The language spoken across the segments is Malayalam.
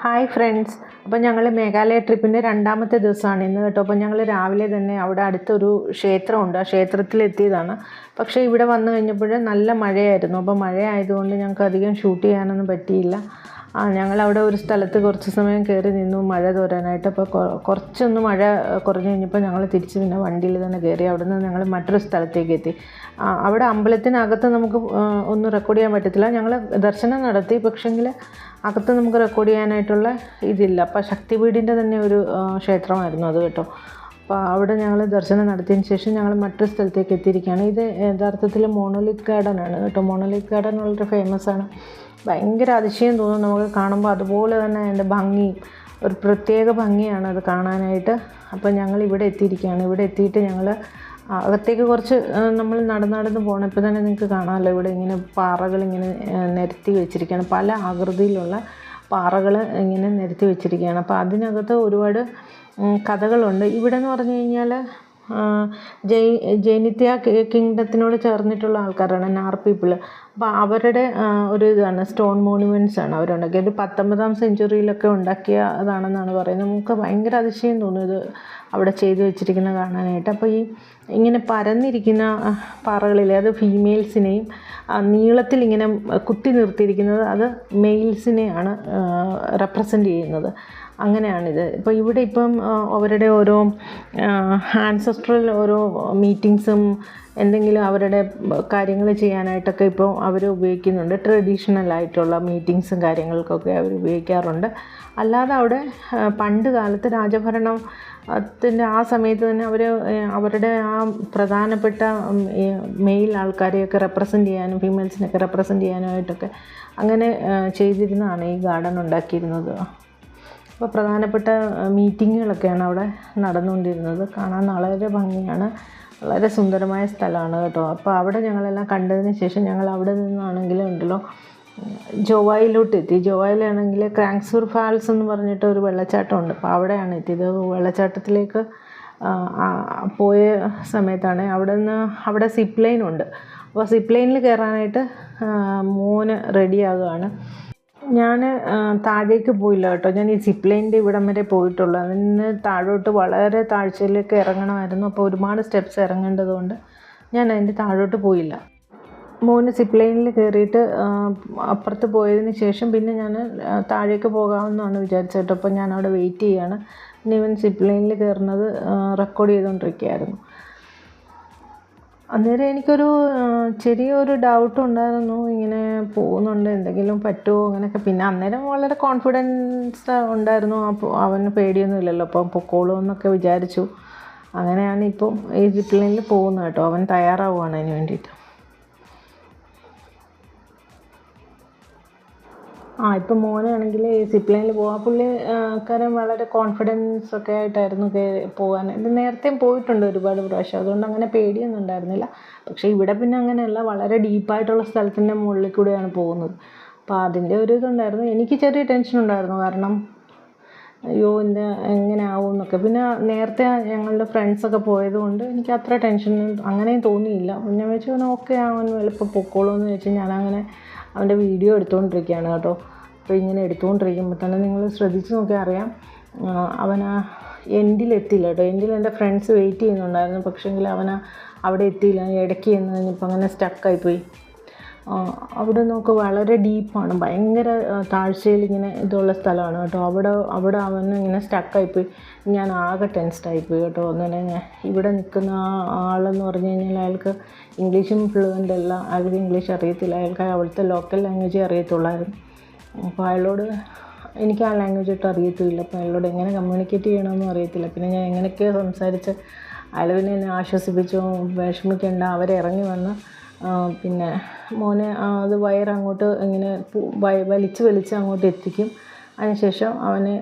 ഹായ് ഫ്രണ്ട്സ്, അപ്പോൾ ഞങ്ങൾ മേഘാലയ ട്രിപ്പിൻ്റെ രണ്ടാമത്തെ ദിവസമാണ് ഇന്ന് കേട്ടോ. അപ്പോൾ ഞങ്ങൾ രാവിലെ തന്നെ അവിടെ അടുത്തൊരു ക്ഷേത്രമുണ്ട്, ആ ക്ഷേത്രത്തിലെത്തിയതാണ്. പക്ഷേ ഇവിടെ വന്നു കഴിഞ്ഞപ്പോൾ നല്ല മഴയായിരുന്നു. അപ്പോൾ മഴയായതുകൊണ്ട് ഞങ്ങൾക്ക് അധികം ഷൂട്ട് ചെയ്യാനൊന്നും പറ്റിയില്ല. ഞങ്ങളവിടെ ഒരു സ്ഥലത്ത് കുറച്ച് സമയം കയറി നിന്നു മഴ തോരാനായിട്ട്. അപ്പോൾ കുറച്ചൊന്ന് മഴ കുറഞ്ഞു കഴിഞ്ഞപ്പോൾ ഞങ്ങൾ തിരിച്ച് പിന്നെ വണ്ടിയിൽ തന്നെ കയറി അവിടെ നിന്ന് ഞങ്ങൾ മറ്റൊരു സ്ഥലത്തേക്ക് എത്തി. അവിടെ അമ്പലത്തിനകത്ത് നമുക്ക് ഒന്നും റെക്കോർഡ് ചെയ്യാൻ പറ്റത്തില്ല. ഞങ്ങൾ ദർശനം നടത്തി, പക്ഷേങ്കിൽ അകത്ത് നമുക്ക് റെക്കോർഡ് ചെയ്യാനായിട്ടുള്ള ഇതില്ല. അപ്പോൾ ശക്തിപീഠിൻ്റെ തന്നെ ഒരു ക്ഷേത്രമായിരുന്നു അത് കേട്ടോ. അപ്പോൾ അവിടെ ഞങ്ങൾ ദർശനം നടത്തിയതിന് ശേഷം ഞങ്ങൾ മറ്റൊരു സ്ഥലത്തേക്ക് എത്തിയിരിക്കുകയാണ്. ഇത് യഥാർത്ഥത്തിൽ മോണോലിത്ത് ഗാർഡൻ ആണ് കേട്ടോ. മോണോലിത്ത് ഗാർഡൻ വളരെ ഫേമസ് ആണ്. ഭയങ്കര അതിശയം തോന്നും നമുക്ക് കാണുമ്പോൾ. അതുപോലെ തന്നെ അതിൻ്റെ ഭംഗി, ഒരു പ്രത്യേക ഭംഗിയാണ് അത് കാണാനായിട്ട്. അപ്പോൾ ഞങ്ങൾ ഇവിടെ എത്തിയിരിക്കുകയാണ്. ഇവിടെ എത്തിയിട്ട് ഞങ്ങൾ അകത്തേക്ക് കുറച്ച് നമ്മൾ നടന്ന് പോകണം. ഇപ്പോൾ തന്നെ നിങ്ങൾക്ക് കാണാമല്ലോ, ഇവിടെ ഇങ്ങനെ പാറകൾ ഇങ്ങനെ നിരത്തി വെച്ചിരിക്കുകയാണ്. പല ആകൃതിയിലുള്ള പാറകൾ ഇങ്ങനെ നിരത്തി വെച്ചിരിക്കുകയാണ്. അപ്പോൾ അതിനകത്ത് ഒരുപാട് കഥകളുണ്ട്. ഇവിടെ എന്ന് പറഞ്ഞു കഴിഞ്ഞാൽ ജൈനിത്യ കിങ്ഡത്തിനോട് ചേർന്നിട്ടുള്ള ആൾക്കാരാണ് നാർ പീപ്പിൾ. അപ്പോൾ അവരുടെ ഒരു ഇതാണ്, സ്റ്റോൺ മോണുമെൻറ്റ്സ് ആണ് അവരുണ്ടാക്കിയത്. 19ാം സെഞ്ച്വറിയിലൊക്കെ ഉണ്ടാക്കിയ അതാണെന്നാണ് പറയുന്നത്. നമുക്ക് ഭയങ്കര അതിശയം തോന്നും ഇത് അവിടെ ചെയ്തു വെച്ചിരിക്കുന്ന കാണാനായിട്ട്. അപ്പോൾ ഇങ്ങനെ പരന്നിരിക്കുന്ന പാറകളിലെ അത് ഫീമെയിൽസിനെയും നീളത്തിൽ ഇങ്ങനെ കുത്തി നിർത്തിയിരിക്കുന്നത് അത് മെയിൽസിനെയാണ് റെപ്രസെൻ്റ് ചെയ്യുന്നത്. അങ്ങനെയാണിത്. ഇപ്പോൾ ഇവിടെ ഇപ്പം അവരുടെ ഓരോ ആൻസസ്ട്രൽ ഓരോ മീറ്റിങ്സും എന്തെങ്കിലും അവരുടെ കാര്യങ്ങൾ ചെയ്യാനായിട്ടൊക്കെ ഇപ്പോൾ അവർ ഉപയോഗിക്കുന്നുണ്ട്. ട്രഡീഷണലായിട്ടുള്ള മീറ്റിങ്സും കാര്യങ്ങൾക്കൊക്കെ അവർ ഉപയോഗിക്കാറുണ്ട്. അല്ലാതെ അവിടെ പണ്ട് കാലത്ത് രാജഭരണത്തിൻ്റെ ആ സമയത്ത് തന്നെ അവർ അവരുടെ ആ പ്രധാനപ്പെട്ട മെയിൽ ആൾക്കാരെയൊക്കെ റെപ്രസെൻ്റ് ചെയ്യാനും ഫീമെയിൽസിനൊക്കെ റെപ്രസെൻ്റ് ചെയ്യാനായിട്ടൊക്കെ അങ്ങനെ ചെയ്തിരുന്നതാണ് ഈ ഗാർഡൻ ഉണ്ടാക്കിയിരുന്നത്. അപ്പോൾ പ്രധാനപ്പെട്ട മീറ്റിങ്ങുകളൊക്കെയാണ് അവിടെ നടന്നുകൊണ്ടിരുന്നത്. കാണാൻ വളരെ ഭംഗിയാണ്, വളരെ സുന്ദരമായ സ്ഥലമാണ് കേട്ടോ. അപ്പോൾ അവിടെ ഞങ്ങളെല്ലാം കണ്ടതിന് ശേഷം ഞങ്ങൾ അവിടെ നിന്നാണെങ്കിലും ഉണ്ടല്ലോ ജോവായിലോട്ട് എത്തി. ജോവായിലാണെങ്കിൽ ക്രാങ്സൂർ ഫാൾസ് എന്ന് പറഞ്ഞിട്ട് ഒരു വെള്ളച്ചാട്ടമുണ്ട്. അപ്പോൾ അവിടെയാണ് എത്തിയത്. വെള്ളച്ചാട്ടത്തിലേക്ക് പോയ സമയത്താണ് അവിടെ സിപ്പ് ലൈൻ ഉണ്ട്. അപ്പോൾ സിപ്പ് ലൈനിൽ കയറാനായിട്ട് മോന് റെഡിയാകുകയാണ്. ഞാൻ താഴേക്ക് പോയില്ല കേട്ടോ. ഞാൻ ഈ സിപ്പ് ലൈനിൻ്റെ ഇവിടം വരെ പോയിട്ടുള്ളൂ. അതിന് താഴോട്ട് വളരെ താഴ്ചയിലേക്ക് ഇറങ്ങണമായിരുന്നു. അപ്പോൾ ഒരുപാട് സ്റ്റെപ്സ് ഇറങ്ങേണ്ടതുകൊണ്ട് ഞാൻ അതിൻ്റെ താഴോട്ട് പോയില്ല. മോന് സിപ്പ് ലൈനിൽ കയറിയിട്ട് അപ്പുറത്ത് പോയതിന് ശേഷം പിന്നെ ഞാൻ താഴേക്ക് പോകാമെന്നാണ് വിചാരിച്ചത് കേട്ടോ. അപ്പോൾ ഞാൻ അവിടെ വെയിറ്റ് ചെയ്യുകയാണ്. പിന്നെ ഇവൻ സിപ്പ് ലൈനിൽ കയറുന്നത് റെക്കോർഡ് ചെയ്തുകൊണ്ടിരിക്കുകയായിരുന്നു. അന്നേരം എനിക്കൊരു ചെറിയൊരു ഡൗട്ട് ഉണ്ടായിരുന്നു, ഇങ്ങനെ പോകുന്നുണ്ട് എന്തെങ്കിലും പറ്റുമോ അങ്ങനെയൊക്കെ. പിന്നെ അന്നേരം വളരെ കോൺഫിഡൻസ് ഉണ്ടായിരുന്നു. അപ്പോൾ അവന് പേടിയൊന്നും ഇല്ലല്ലോ, അപ്പം പൊക്കോളൂ എന്നൊക്കെ വിചാരിച്ചു. അങ്ങനെയാണ് ഇപ്പം ഈ സിപ്പ് ലൈനിൽ പോകുന്നത് കേട്ടോ. അവൻ തയ്യാറാവുകയാണ് അതിന് വേണ്ടിയിട്ട്. ഇപ്പം മോനാണെങ്കിൽ ഈ സിപ്പ് ലൈനിൽ പോകാൻ പുള്ളിക്കാരൻ വളരെ കോൺഫിഡൻസ് ഒക്കെ ആയിട്ടായിരുന്നു പോകാൻ. ഇത് നേരത്തെയും പോയിട്ടുണ്ട് ഒരുപാട് പ്രാവശ്യം, അതുകൊണ്ട് അങ്ങനെ പേടിയൊന്നും ഉണ്ടായിരുന്നില്ല. പക്ഷേ ഇവിടെ പിന്നെ അങ്ങനെയല്ല, വളരെ ഡീപ്പായിട്ടുള്ള സ്ഥലത്തിൻ്റെ മുകളിൽ കൂടെയാണ് പോകുന്നത്. അപ്പോൾ അതിൻ്റെ ഒരു ഇതുണ്ടായിരുന്നു. എനിക്ക് ചെറിയ ടെൻഷൻ ഉണ്ടായിരുന്നു, കാരണം അയ്യോ എങ്ങനെ ആവും എന്നൊക്കെ. പിന്നെ നേരത്തെ ഞങ്ങളുടെ ഫ്രണ്ട്സൊക്കെ പോയതുകൊണ്ട് എനിക്ക് അത്ര ടെൻഷൻ അങ്ങനെയും തോന്നിയില്ല. പിന്നെ വെച്ച് ഓക്കെ അവൻ എളുപ്പം പൊക്കോളൂ എന്ന് വെച്ച് ഞാനങ്ങനെ അവൻ്റെ വീഡിയോ എടുത്തുകൊണ്ടിരിക്കുകയാണ് കേട്ടോ. അപ്പോൾ ഇങ്ങനെ എടുത്തുകൊണ്ടിരിക്കുമ്പോൾ തന്നെ നിങ്ങൾ ശ്രദ്ധിച്ച് നോക്കിയാൽ അറിയാം, അവൻ എൻഡിലെത്തിയില്ല കേട്ടോ. എൻഡിൽ എൻ്റെ ഫ്രണ്ട്സ് വെയിറ്റ് ചെയ്യുന്നുണ്ടായിരുന്നു, പക്ഷേങ്കിൽ അവിടെ എത്തിയില്ല. ഇടയ്ക്ക് എന്ന് കഴിഞ്ഞപ്പോൾ അങ്ങനെ സ്റ്റക്കായിപ്പോയി. അവിടെ നോക്ക് വളരെ ഡീപ്പാണ്, ഭയങ്കര താഴ്ചയിൽ ഇങ്ങനെ ഇതുള്ള സ്ഥലമാണ് കേട്ടോ. അവിടെ അവന് ഇങ്ങനെ സ്റ്റക്കായിപ്പോയി. ഞാൻ ആകെ ടെൻസ്ഡായിപ്പോയി കേട്ടോ. അങ്ങനെ ഇവിടെ നിൽക്കുന്ന ആളെന്ന് പറഞ്ഞു കഴിഞ്ഞാൽ അയാൾക്ക് ഇംഗ്ലീഷും ഫ്ലുവൻ്റ് അല്ല, അയാൾക്ക് ഇംഗ്ലീഷ് അറിയത്തില്ല. അയാൾക്ക് അവിടുത്തെ ലോക്കൽ ലാംഗ്വേജേ അറിയത്തുള്ളായിരുന്നു. അപ്പോൾ അയാളോട് എനിക്ക് ആ ലാംഗ്വേജ് ഒട്ടും അറിയത്തുമില്ല. അപ്പോൾ അയാളോട് എങ്ങനെ കമ്മ്യൂണിക്കേറ്റ് ചെയ്യണമെന്നും അറിയത്തില്ല. പിന്നെ ഞാൻ എങ്ങനെയൊക്കെയോ സംസാരിച്ച് അയാൾ പിന്നെ എന്നെ ആശ്വസിപ്പിച്ചു, വിഷമിക്കേണ്ട, അവരിറങ്ങി വന്ന് പിന്നെ മോനെ അത് വയറങ്ങോട്ട് ഇങ്ങനെ വലിച്ച് അങ്ങോട്ട് എത്തിക്കും. അതിനുശേഷം അവനെ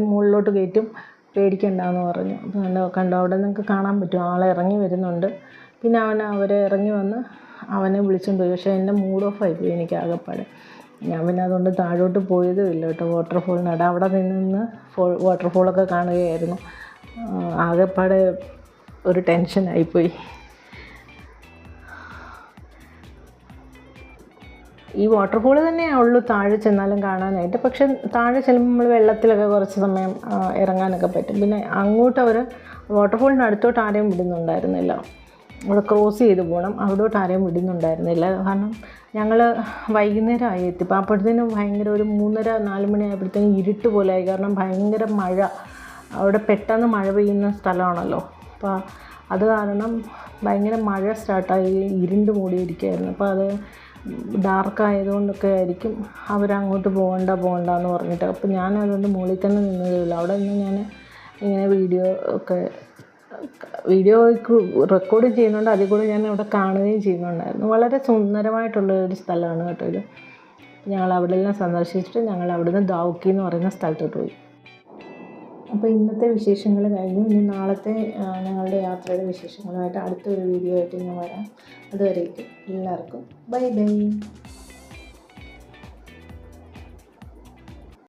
മുകളിലോട്ട് കയറ്റും, പേടിക്കണ്ടെന്ന് പറഞ്ഞു. കണ്ടോ അവിടെ നിങ്ങൾക്ക് കാണാൻ പറ്റും, ആളെ ഇറങ്ങി വരുന്നുണ്ട്. പിന്നെ അവരെ ഇറങ്ങി വന്ന് അവനെ വിളിച്ചുകൊണ്ട് പോയി. പക്ഷേ എൻ്റെ മൂഡ് ഓഫ് ആയിപ്പോയി എനിക്ക് ആകെപ്പാടെ. ഞാൻ പിന്നെ അതുകൊണ്ട് താഴോട്ട് പോയതും ഇല്ല കേട്ടോ. വാട്ടർഫോളിനട അവിടെ നിന്ന് വാട്ടർഫോളൊക്കെ കാണുകയായിരുന്നു. ആകെപ്പാടെ ഒരു ടെൻഷനായിപ്പോയി. ഈ വാട്ടർഫോൾ തന്നെയേ ഉള്ളൂ താഴെ ചെന്നാലും കാണാനായിട്ട്. പക്ഷെ താഴെ ചെല്ലുമ്പോൾ നമ്മൾ വെള്ളത്തിലൊക്കെ കുറച്ച് സമയം ഇറങ്ങാനൊക്കെ പറ്റും. പിന്നെ അങ്ങോട്ട് അവർ വാട്ടർഫോളിൻ്റെ അടുത്തോട്ട് ആരെയും വിടുന്നുണ്ടായിരുന്നില്ല. അവിടെ ക്രോസ് ചെയ്ത് പോകണം, അവിടോട്ട് ആരെയും വിടുന്നുണ്ടായിരുന്നില്ല. കാരണം ഞങ്ങൾ വൈകുന്നേരമായി എത്തിയപ്പോൾ അപ്പോഴത്തേനും ഭയങ്കര ഒരു 3:30-4 മണി ആയപ്പോഴത്തേനും ഇരുട്ട് പോലെയായി. കാരണം ഭയങ്കര മഴ, അവിടെ പെട്ടെന്ന് മഴ പെയ്യുന്ന സ്ഥലമാണല്ലോ. അപ്പോൾ അത് കാരണം ഭയങ്കര മഴ സ്റ്റാർട്ടായി, ഇരുണ്ട് മൂടിയിരിക്കുകയായിരുന്നു. അപ്പോൾ അത് ഡാർക്കായതുകൊണ്ടൊക്കെ ആയിരിക്കും അവരങ്ങോട്ട് പോകണ്ടെന്ന് പറഞ്ഞിട്ട്. അപ്പോൾ ഞാൻ അതുകൊണ്ട് മുകളിൽ തന്നെ നിന്നതേയുള്ളൂ. അവിടെ നിന്ന് ഞാൻ ഇങ്ങനെ വീഡിയോ റെക്കോർഡ് ചെയ്യുന്നുണ്ട്, അതിൽ കൂടെ ഞാൻ അവിടെ കാണുകയും ചെയ്യുന്നുണ്ടായിരുന്നു. വളരെ സുന്ദരമായിട്ടുള്ള ഒരു സ്ഥലമാണ് കേട്ടോ ഇത്. ഞങ്ങൾ അവിടെ എല്ലാം സന്ദർശിച്ചിട്ട് ഞങ്ങൾ അവിടുന്ന് ദാവുക്കി എന്ന് പറയുന്ന സ്ഥലത്തോട്ട് പോയി. അപ്പോൾ ഇന്നത്തെ വിശേഷങ്ങൾ കഴിഞ്ഞു. ഇനി നാളത്തെ ഞങ്ങളുടെ യാത്രയുടെ വിശേഷങ്ങളുമായിട്ട് അടുത്തൊരു വീഡിയോ ആയിട്ട് ഞാൻ വരാം. അതുവരേക്കും എല്ലാവർക്കും ബൈ ബൈ.